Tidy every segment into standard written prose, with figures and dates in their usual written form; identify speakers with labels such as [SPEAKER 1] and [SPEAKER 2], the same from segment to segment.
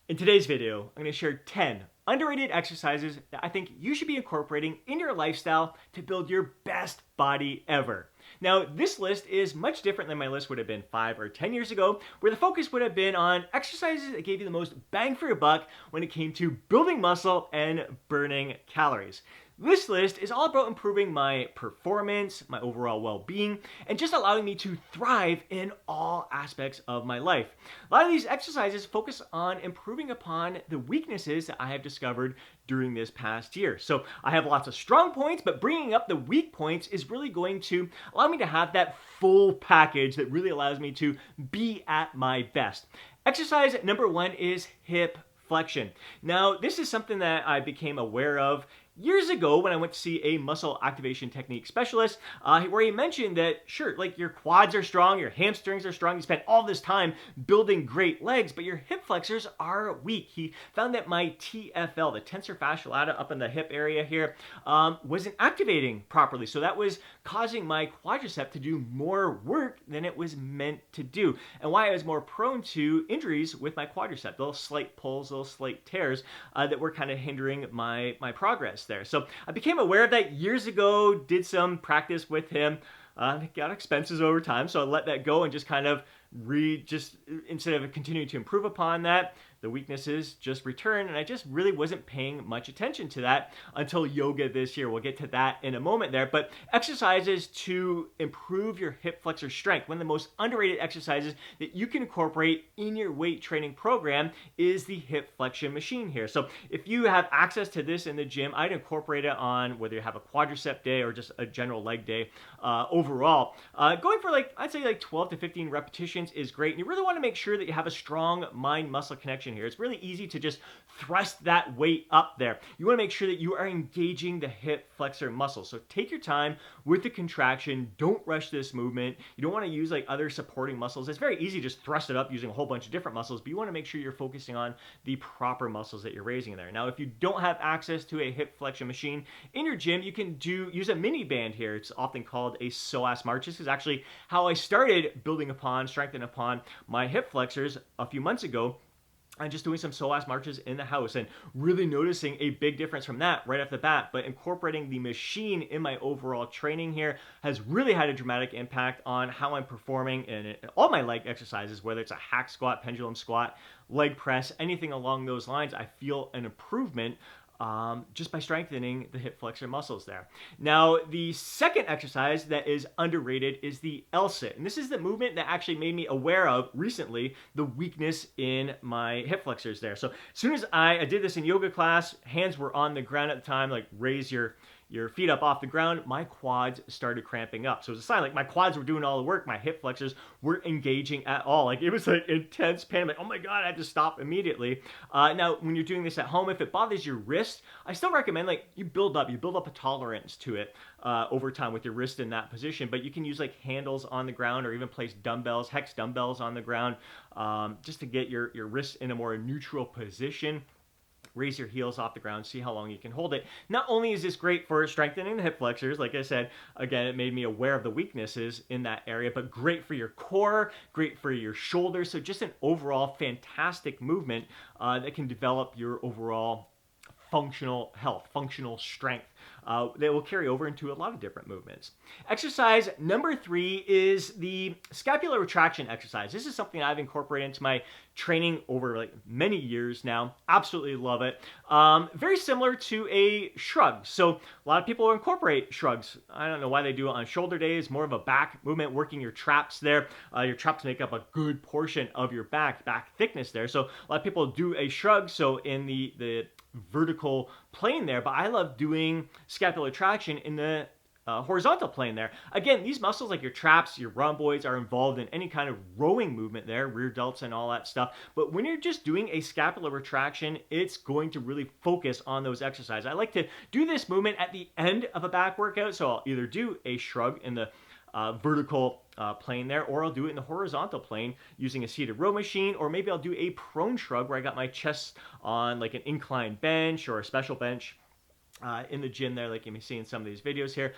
[SPEAKER 1] In today's video, I'm going to share 10 underrated exercises that I think you should be incorporating in your lifestyle to build your best body ever. Now, this list is much different than my list would have been 5 or 10 years ago, where the focus would have been on exercises that gave you the most bang for your buck when it came to building muscle and burning calories. This list is all about improving my performance, my overall well-being, and just allowing me to thrive in all aspects of my life. A lot of these exercises focus on improving upon the weaknesses that I have discovered during this past year. So I have lots of strong points, but bringing up the weak points is really going to allow me to have that full package that really allows me to be at my best. Exercise number 1 is hip flexion. Now, this is something that I became aware of years ago when I went to see a muscle activation technique specialist, where he mentioned that, sure, like your quads are strong, your hamstrings are strong, you spend all this time building great legs, but your hip flexors are weak. He found that my TFL, the tensor fasciae lata up in the hip area here, wasn't activating properly. So that was causing my quadricep to do more work than it was meant to do. And why I was more prone to injuries with my quadricep, little slight pulls, little slight tears that were kind of hindering my progress there. So I became aware of that years ago, did some practice with him, got expenses over time, so I let that go and just kind of instead of continuing to improve upon that, the weaknesses just returned, and I just really wasn't paying much attention to that until yoga this year. We'll get to that in a moment there, but exercises to improve your hip flexor strength. One of the most underrated exercises that you can incorporate in your weight training program is the hip flexion machine here. So if you have access to this in the gym, I'd incorporate it on whether you have a quadricep day or just a general leg day overall. Going for I'd say 12 to 15 repetitions is great, and you really want to make sure that you have a strong mind-muscle connection here. It's really easy to just thrust that weight up there. You want to make sure that you are engaging the hip flexor muscle. So take your time with the contraction. Don't rush this movement. You don't want to use other supporting muscles. It's very easy to just thrust it up using a whole bunch of different muscles, but you want to make sure you're focusing on the proper muscles that you're raising there. Now, if you don't have access to a hip flexion machine in your gym, you can use a mini band here. It's often called a psoas march. This is actually how I started strengthening upon my hip flexors a few months ago. I'm just doing some psoas marches in the house and really noticing a big difference from that right off the bat. But incorporating the machine in my overall training here has really had a dramatic impact on how I'm performing in all my leg exercises, whether it's a hack squat, pendulum squat, leg press, anything along those lines. I feel an improvement just by strengthening the hip flexor muscles there. Now, the second exercise that is underrated is the L-sit. And this is the movement that actually made me aware of recently the weakness in my hip flexors there. So as soon as I did this in yoga class, hands were on the ground at the time, raise your feet up off the ground, my quads started cramping up. So it was a sign my quads were doing all the work, my hip flexors weren't engaging at all. It was intense pain. I'm oh my God, I had to stop immediately. Now, when you're doing this at home, if it bothers your wrist, I still recommend you build up a tolerance to it over time with your wrist in that position. But you can use handles on the ground or even place dumbbells, hex dumbbells on the ground, just to get your wrist in a more neutral position. Raise your heels off the ground, see how long you can hold it. Not only is this great for strengthening the hip flexors, like I said, again, it made me aware of the weaknesses in that area, but great for your core, great for your shoulders. So just an overall fantastic movement that can develop your overall functional health, functional strength that will carry over into a lot of different movements. Exercise number 3 is the scapular retraction exercise. This is something I've incorporated into my training over many years now. Absolutely love it. Very similar to a shrug. So a lot of people incorporate shrugs. I don't know why they do it on shoulder days, more of a back movement, working your traps there. Your traps make up a good portion of your back thickness there. So a lot of people do a shrug, so in the vertical plane there, but I love doing scapular traction in the horizontal plane there. Again, these muscles your traps, your rhomboids are involved in any kind of rowing movement there, rear delts and all that stuff. But when you're just doing a scapular retraction, it's going to really focus on those exercises. I like to do this movement at the end of a back workout, so I'll either do a shrug in the vertical plane there, or I'll do it in the horizontal plane using a seated row machine, or maybe I'll do a prone shrug where I got my chest on an inclined bench or a special bench in the gym there, like you may see in some of these videos here.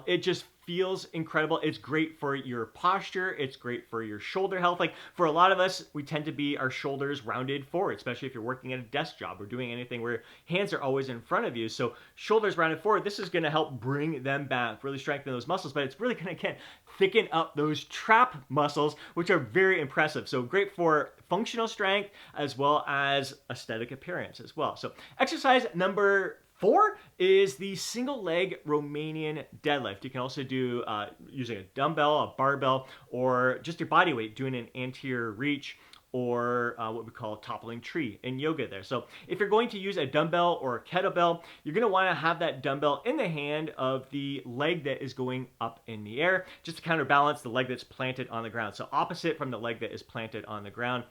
[SPEAKER 1] It just feels incredible. It's great for your posture. It's great for your shoulder health. Like for a lot of us, we tend to be our shoulders rounded forward, especially if you're working at a desk job or doing anything where hands are always in front of you. So shoulders rounded forward, this is going to help bring them back, really strengthen those muscles, but it's really going to, again, thicken up those trap muscles, which are very impressive. So great for functional strength as well as aesthetic appearance as well. So exercise number 4 is the single leg Romanian deadlift. You can also do using a dumbbell, a barbell, or just your body weight, doing an anterior reach or what we call a toppling tree in yoga there. So if you're going to use a dumbbell or a kettlebell, you're going to want to have that dumbbell in the hand of the leg that is going up in the air, just to counterbalance the leg that's planted on the ground. So opposite from the leg that is planted on the ground.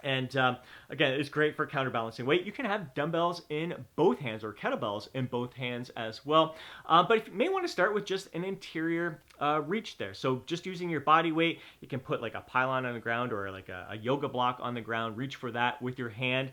[SPEAKER 1] And again, it's great for counterbalancing weight. You can have dumbbells in both hands or kettlebells in both hands as well. But you may want to start with just an interior reach there. So just using your body weight, you can put like a pylon on the ground or like a yoga block on the ground. Reach for that with your hand.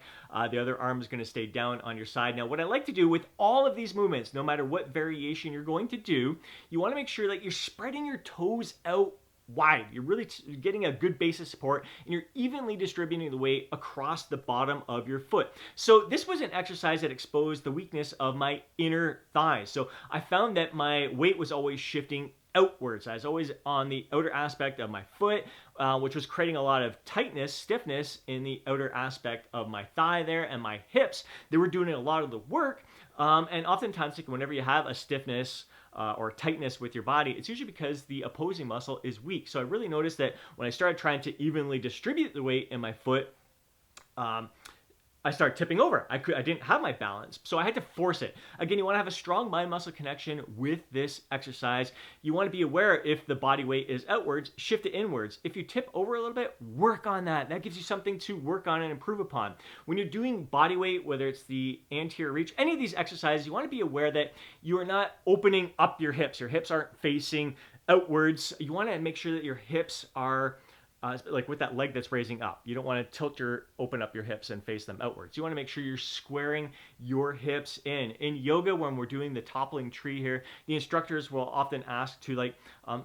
[SPEAKER 1] The other arm is going to stay down on your side. Now, what I like to do with all of these movements, no matter what variation you're going to do, you want to make sure that you're spreading your toes out wide. You're really getting a good base of support, and you're evenly distributing the weight across the bottom of your foot. So this was an exercise that exposed the weakness of my inner thighs. So I found that my weight was always shifting outwards. I was always on the outer aspect of my foot, which was creating a lot of tightness, stiffness in the outer aspect of my thigh there, and my hips. They were doing a lot of the work, and oftentimes whenever you have a stiffness or tightness with your body, it's usually because the opposing muscle is weak. So I really noticed that when I started trying to evenly distribute the weight in my foot, I started tipping over. I didn't have my balance, so I had to force it. Again, you want to have a strong mind-muscle connection with this exercise. You want to be aware if the body weight is outwards, shift it inwards. If you tip over a little bit, work on that. That gives you something to work on and improve upon. When you're doing body weight, whether it's the anterior reach, any of these exercises, you want to be aware that you are not opening up your hips. Your hips aren't facing outwards. You want to make sure that your hips are like with that leg that's raising up. You don't want to open up your hips and face them outwards. You want to make sure you're squaring your hips in. In yoga, when we're doing the toppling tree here, the instructors will often ask to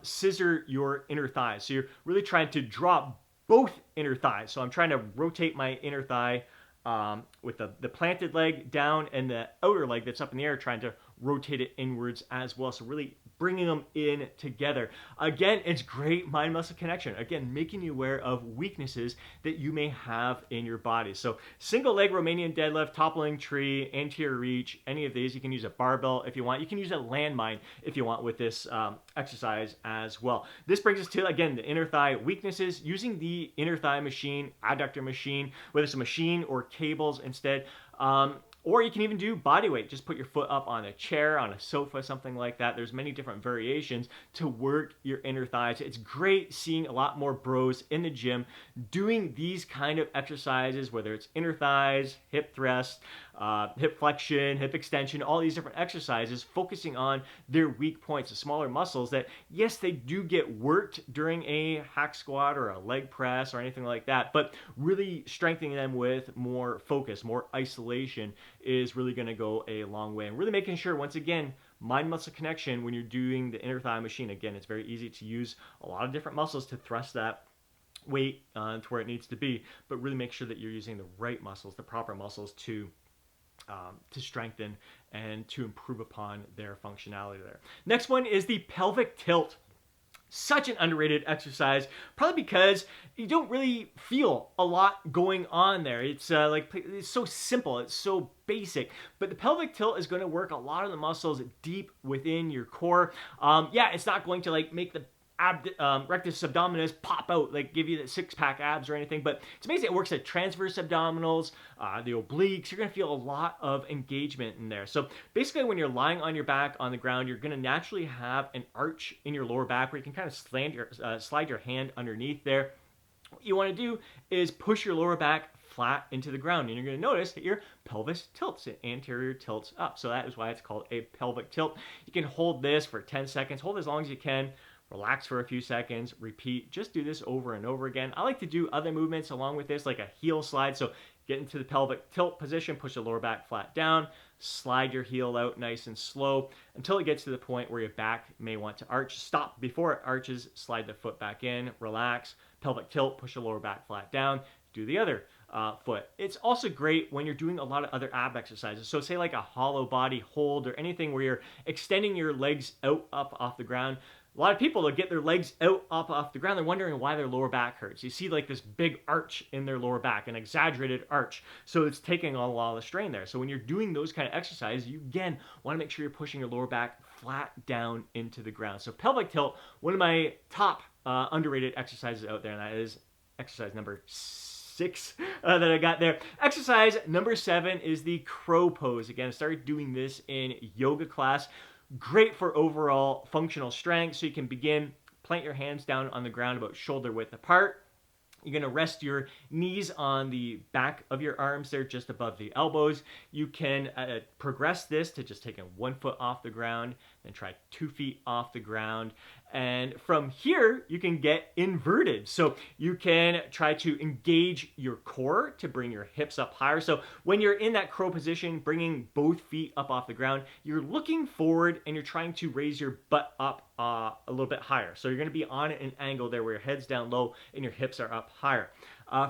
[SPEAKER 1] scissor your inner thighs. So you're really trying to drop both inner thighs. So I'm trying to rotate my inner thigh with the planted leg down, and the outer leg that's up in the air, trying to rotate it inwards as well. So really bringing them in together. Again, it's great mind-muscle connection. Again, making you aware of weaknesses that you may have in your body. So single leg Romanian deadlift, toppling tree, anterior reach, any of these. You can use a barbell if you want. You can use a landmine if you want with this exercise as well. This brings us to, again, the inner thigh weaknesses. Using the inner thigh machine, adductor machine, whether it's a machine or cables instead. Or you can even do body weight. Just put your foot up on a chair, on a sofa, something like that. There's many different variations to work your inner thighs. It's great seeing a lot more bros in the gym doing these kind of exercises, whether it's inner thighs, hip thrust, hip flexion, hip extension, all these different exercises, focusing on their weak points, the smaller muscles that, yes, they do get worked during a hack squat or a leg press or anything like that, but really strengthening them with more focus, more isolation is really going to go a long way. And really making sure, once again, mind-muscle connection when you're doing the inner thigh machine. Again, it's very easy to use a lot of different muscles to thrust that weight to where it needs to be, but really make sure that you're using the right muscles, the proper muscles to strengthen and to improve upon their functionality there. Next one is the pelvic tilt. Such an underrated exercise, probably because you don't really feel a lot going on there. It's it's so simple, it's so basic, but the pelvic tilt is going to work a lot of the muscles deep within your core. It's not going to make the rectus abdominis pop out, give you the six-pack abs or anything, but it's amazing. It works at transverse abdominals, the obliques. You're going to feel a lot of engagement in there. So basically, when you're lying on your back on the ground, you're going to naturally have an arch in your lower back where you can kind of slide your hand underneath there. What you want to do is push your lower back flat into the ground, and you're going to notice that your pelvis tilts, it anterior tilts up. So that is why it's called a pelvic tilt. You can hold this for 10 seconds, hold as long as you can. Relax for a few seconds, repeat, just do this over and over again. I like to do other movements along with this, like a heel slide. So get into the pelvic tilt position, push the lower back flat down, slide your heel out nice and slow until it gets to the point where your back may want to arch. Stop before it arches, slide the foot back in, relax, pelvic tilt, push the lower back flat down, do the other foot. It's also great when you're doing a lot of other ab exercises. So say like a hollow body hold or anything where you're extending your legs out up off the ground. A lot of people that get their legs out up off the ground, they're wondering why their lower back hurts. You see like this big arch in their lower back, an exaggerated arch. So it's taking on a lot of the strain there. So when you're doing those kind of exercises, you again want to make sure you're pushing your lower back flat down into the ground. So pelvic tilt, one of my top underrated exercises out there, and that is exercise number 6 that I got there. Exercise number 7 is the crow pose. Again, I started doing this in yoga class. Great for overall functional strength. So you can begin, plant your hands down on the ground about shoulder width apart. You're going to rest your knees on the back of your arms there, just above the elbows. You can progress this to just taking 1 foot off the ground, then try 2 feet off the ground. And from here, you can get inverted. So you can try to engage your core to bring your hips up higher. So when you're in that crow position, bringing both feet up off the ground, you're looking forward and you're trying to raise your butt up a little bit higher. So you're going to be on an angle there where your head's down low and your hips are up higher.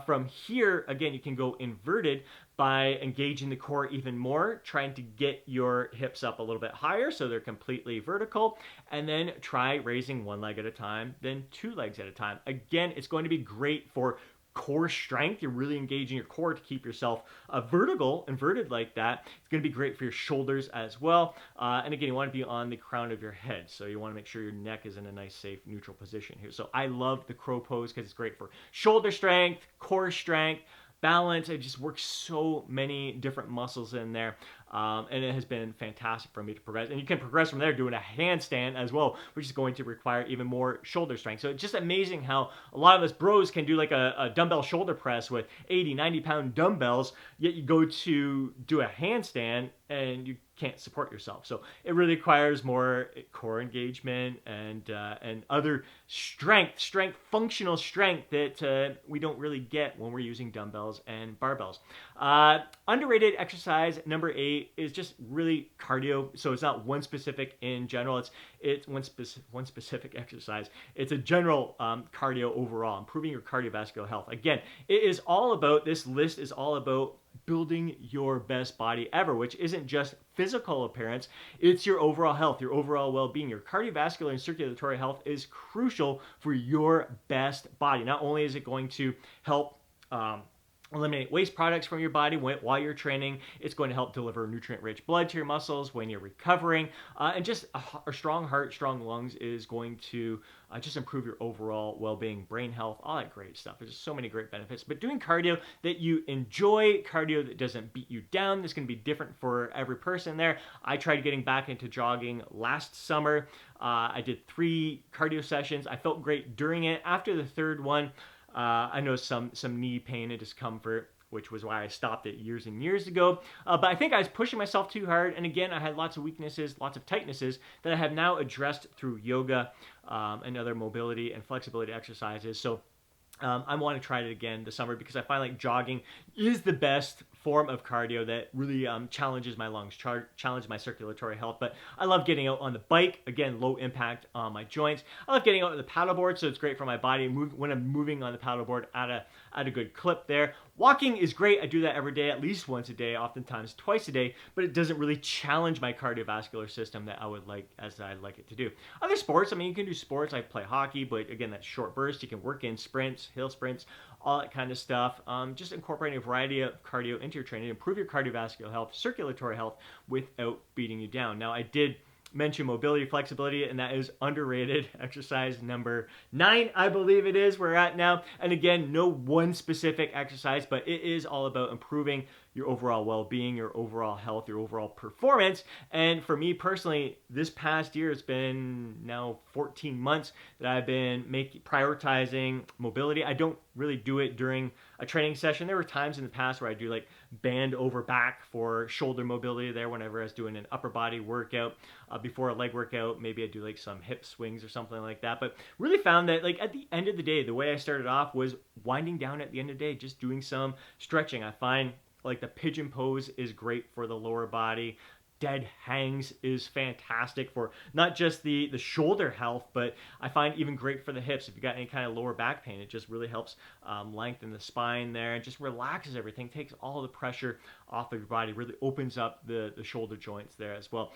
[SPEAKER 1] From here, again, you can go inverted by engaging the core even more, trying to get your hips up a little bit higher so they're completely vertical, and then try raising 1 leg at a time, then 2 legs at a time. Again, it's going to be great for core strength. You're really engaging your core to keep yourself inverted like that. It's going to be great for your shoulders as well. And again, you want to be on the crown of your head. So you want to make sure your neck is in a nice, safe, neutral position here. So I love the crow pose because it's great for shoulder strength, core strength, balance. It just works so many different muscles in there. And it has been fantastic for me to progress. And you can progress from there doing a handstand as well, which is going to require even more shoulder strength. So it's just amazing how a lot of us bros can do like a dumbbell shoulder press with 80, 90-pound dumbbells, yet you go to do a handstand and you can't support yourself. So it really requires more core engagement and other functional strength that we don't really get when we're using dumbbells and barbells. Underrated exercise number 8 is just really cardio. So it's not one specific in general. It's one specific exercise. It's a general cardio overall, improving your cardiovascular health. Again, this list is all about building your best body ever, which isn't just physical appearance, it's your overall health, your overall well-being. Your cardiovascular and circulatory health is crucial for your best body. Not only is it going to help eliminate waste products from your body while you're training, it's going to help deliver nutrient-rich blood to your muscles when you're recovering, and just a strong heart, strong lungs is going to just improve your overall well-being, brain health, all that great stuff. There's just so many great benefits. But doing cardio that you enjoy, cardio that doesn't beat you down, this can be different for every person there. I tried getting back into jogging last summer. I did 3 cardio sessions. I felt great during it. After the 3rd one, I know some knee pain and discomfort, which was why I stopped it years and years ago. But I think I was pushing myself too hard. And again, I had lots of weaknesses, lots of tightnesses that I have now addressed through yoga and other mobility and flexibility exercises. So I want to try it again this summer because I find like jogging is the best form of cardio that really challenges my lungs, challenges my circulatory health. But I love getting out on the bike. Again, low impact on my joints. I love getting out on the paddleboard, so it's great for my body when I'm moving on the paddleboard at a good clip there. Walking is great. I do that every day, at least once a day, oftentimes twice a day, but it doesn't really challenge my cardiovascular system that I'd like it to do. Other sports, I mean, you can do sports. I play hockey, but again, that's short bursts. You can work in sprints, hill sprints, all that kind of stuff. Just incorporating a variety of cardio into your training, improve your cardiovascular health, circulatory health without beating you down. Now, I did mention mobility, flexibility, and that is underrated exercise number 9, I believe it is, we're at now. And again, no one specific exercise, but it is all about improving your overall well-being, your overall health, your overall performance. And for me personally, this past year, it's been now 14 months that I've been prioritizing mobility. I don't really do it during a training session. There were times in the past where I do like band over back for shoulder mobility there whenever I was doing an upper body workout. Before a leg workout, maybe I do like some hip swings or something like that. But really found that like at the end of the day, the way I started off was winding down at the end of the day, just doing some stretching. I find like the pigeon pose is great for the lower body. Dead hangs is fantastic for not just the shoulder health, but I find even great for the hips. If you got any kind of lower back pain, it just really helps lengthen the spine there and just relaxes everything, takes all the pressure off of your body, really opens up the shoulder joints there as well.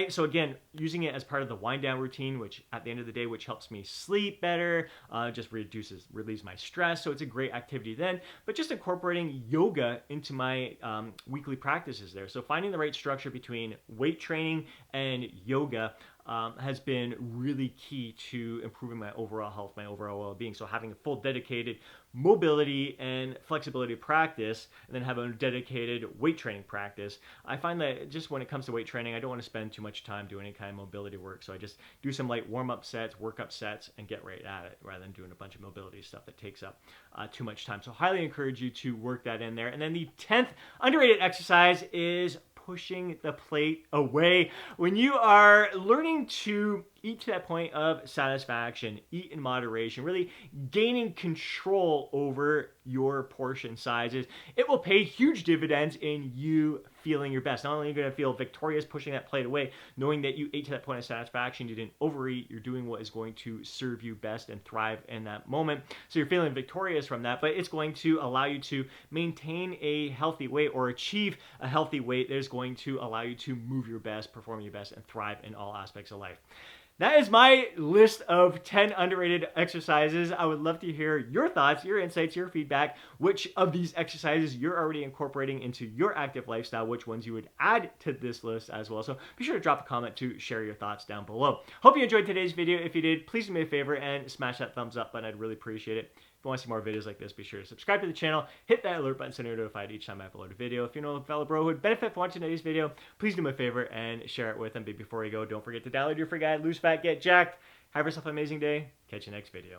[SPEAKER 1] So again, using it as part of the wind down routine, which at the end of the day, which helps me sleep better, just relieves my stress. So it's a great activity then, but just incorporating yoga into my weekly practices there. So finding the right structure between weight training and yoga has been really key to improving my overall health, my overall well-being. So having a full dedicated mobility and flexibility practice, and then have a dedicated weight training practice. I find that just when it comes to weight training, I don't want to spend too much time doing any kind of mobility work. So I just do some light warm-up sets, work-up sets, and get right at it rather than doing a bunch of mobility stuff that takes up too much time. So highly encourage you to work that in there. And then the 10th underrated exercise is pushing the plate away. When you are learning to eat to that point of satisfaction, eat in moderation, really gaining control over your portion sizes, it will pay huge dividends in you feeling your best. Not only are you going to feel victorious pushing that plate away, knowing that you ate to that point of satisfaction, you didn't overeat, you're doing what is going to serve you best and thrive in that moment. So you're feeling victorious from that, but it's going to allow you to maintain a healthy weight or achieve a healthy weight that is going to allow you to move your best, perform your best, and thrive in all aspects of life. That is my list of 10 underrated exercises. I would love to hear your thoughts, your insights, your feedback, which of these exercises you're already incorporating into your active lifestyle, which ones you would add to this list as well. So be sure to drop a comment to share your thoughts down below. Hope you enjoyed today's video. If you did, please do me a favor and smash that thumbs up button. I'd really appreciate it. If you want to see more videos like this, be sure to subscribe to the channel, hit that alert button so you're notified each time I upload a video. If you know a fellow bro who would benefit from watching today's video, please do me a favor and share it with them. But before you go, don't forget to download your free guide, Lose Fat, Get Jacked. Have yourself an amazing day. Catch you next video.